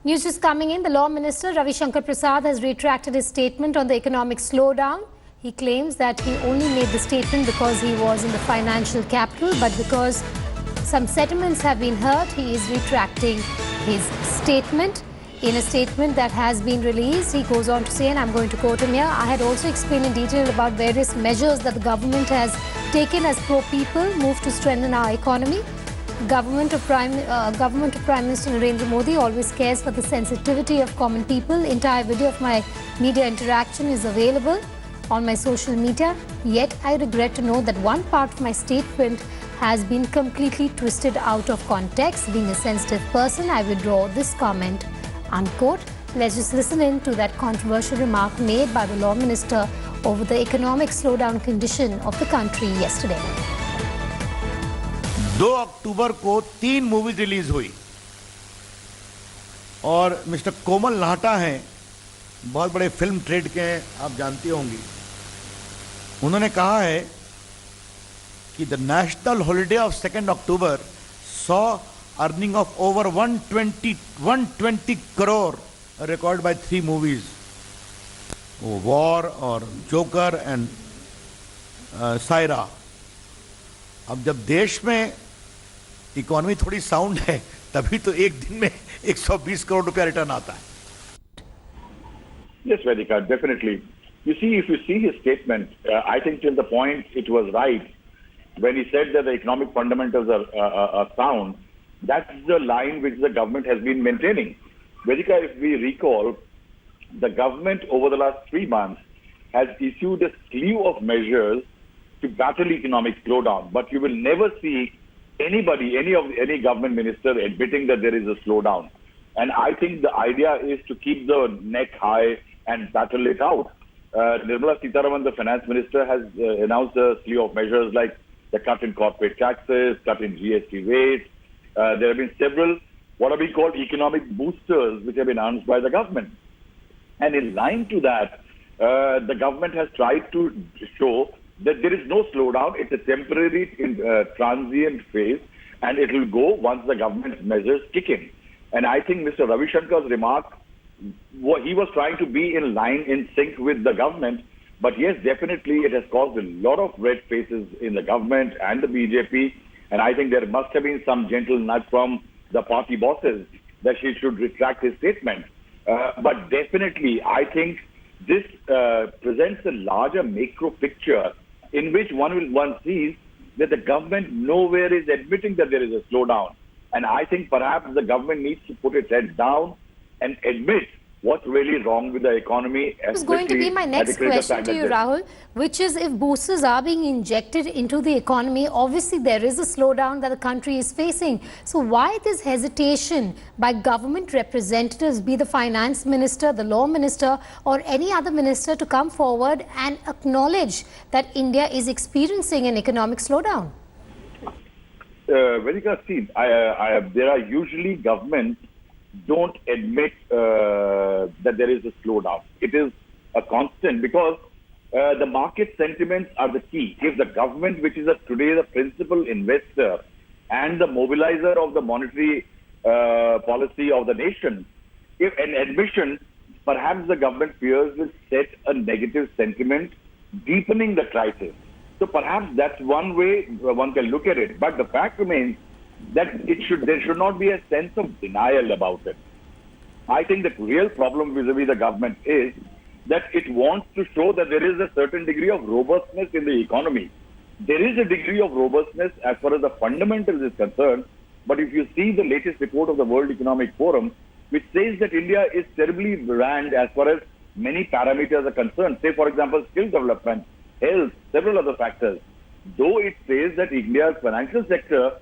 News is coming in. The Law Minister Ravi Shankar Prasad has retracted his statement on the economic slowdown. He claims that he only made the statement because he was in the financial capital, but because some sentiments have been hurt, he is retracting his statement. In a statement that has been released, he goes on to say, and I'm going to quote him here, I had also explained in detail about various measures that the government has taken as pro-people move to strengthen our economy. Government of Prime Minister Narendra Modi always cares for the sensitivity of common people. Entire video of my media interaction is available on my social media. Yet I regret to know that one part of my statement has been completely twisted out of context. Being a sensitive person, I withdraw this comment. Unquote. Let's just listen in to that controversial remark made by the Law Minister over the economic slowdown condition of the country yesterday. 2 अक्टूबर को 3 movies release हुई और mister कोमल नाहटा हैं, बहुत बड़े film trade के हैं, आप जानती होंगी। उन्होंने कहा है कि the national holiday of 2 October saw earning of over 120 crore record by 3 movies, war और जोकर एंड सायरा। अब जब देश में इकोनॉमी थोड़ी साउंड है, तभी तो एक दिन में 120 करोड़ रुपया रिटर्न आता है। Yes, Vedika, definitely. You see, if you see his statement, I think till the point it was right when he said that the economic fundamentals are sound. That's the line which the government has been maintaining. Vedika, if we recall, the government over the last 3 months has issued a slew of measures to battle economic slowdown, but you will never see anybody, any government minister admitting that there is a slowdown. And I think the idea is to keep the neck high and battle it out. Nirmala Sitharaman, the finance minister, has announced a slew of measures like the cut in corporate taxes, cut in GST rates. There have been several what are we called economic boosters which have been announced by the government. And in line to that, the government has tried to show that there is no slowdown. It's a temporary transient phase, and it will go once the government's measures kick in. And I think Mr. Ravi Shankar's remark, he was trying to be in line, in sync with the government. But yes, definitely it has caused a lot of red faces in the government and the BJP. And I think there must have been some gentle nudge from the party bosses that she should retract his statement. But definitely, I think this presents a larger macro picture in which one sees that the government nowhere is admitting that there is a slowdown. And I think perhaps the government needs to put its head down and admit what's really wrong with the economy. This is going to be my next question to you, Rahul, which is if boosters are being injected into the economy, obviously there is a slowdown that the country is facing. So why this hesitation by government representatives, be the finance minister, the law minister or any other minister, to come forward and acknowledge that India is experiencing an economic slowdown? Vedika, see, there are usually governments don't admit that there is a slowdown. It is a constant because the market sentiments are the key. If the government, which is today the principal investor and the mobilizer of the monetary policy of the nation, if an admission, perhaps the government fears will set a negative sentiment, deepening the crisis. So perhaps that's one way one can look at it. But the fact remains that there should not be a sense of denial about it. I think the real problem vis-a-vis the government is that it wants to show that there is a certain degree of robustness in the economy. There is a degree of robustness as far as the fundamentals is concerned, but if you see the latest report of the World Economic Forum, which says that India is terribly behind as far as many parameters are concerned, say for example skill development, health, several other factors, though it says that India's financial sector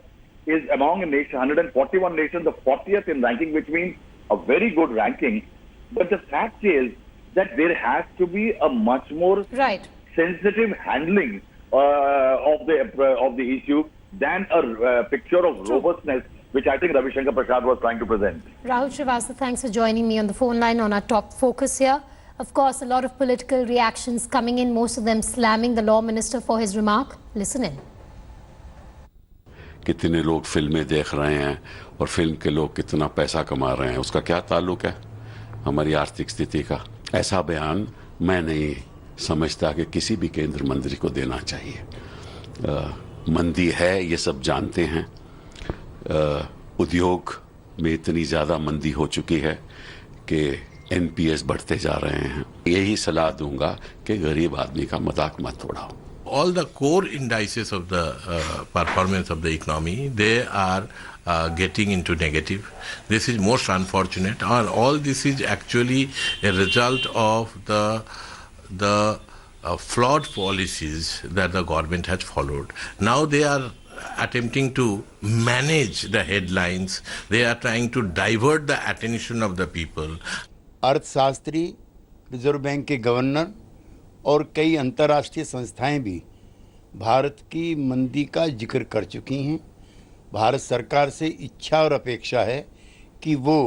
is among a nation, 141 nations, the 40th in ranking, which means a very good ranking. But the fact is that there has to be a much more sensitive handling of the issue than a picture of robustness, which I think Ravi Shankar Prasad was trying to present. Rahul Srivastava, thanks for joining me on the phone line on our top focus here. Of course, a lot of political reactions coming in, most of them slamming the law minister for his remark. Listen in. कितने लोग फिल्में देख रहे हैं और film के लोग कितना पैसा कमा रहे हैं, उसका क्या ताल्लुक है हमारी आर्थिक स्थिति का? ऐसा बयान मैं नहीं समझता कि किसी भी केंद्र मंत्री को देना चाहिए। मंदी है, ये सब जानते हैं। उद्योग में इतनी ज़्यादा मंदी हो चुकी है कि NPS बढ़ते जा रहे हैं। यही सलाह दूंगा कि गरीब आदमी का मजाक मत उड़ाओ। All the core indices of the performance of the economy, they are getting into negative. This is most unfortunate. And all this is actually a result of the flawed policies that the government has followed. Now they are attempting to manage the headlines. They are trying to divert the attention of the people. अर्थशास्त्री, reserve bank के governor और कई अंतर्राष्ट्रीय संस्थाएं भी भारत की मंदी का जिक्र कर चुकी हैं। भारत सरकार से इच्छा और अपेक्षा है कि वो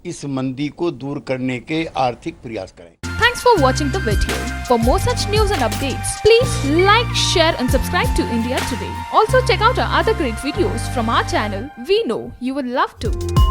इस मंदी को दूर करने के आर्थिक प्रयास करें। Thanks for watching the video. For more such news and updates, please like, share and subscribe to India Today. Also check out our other great videos from our channel. We know you will love to.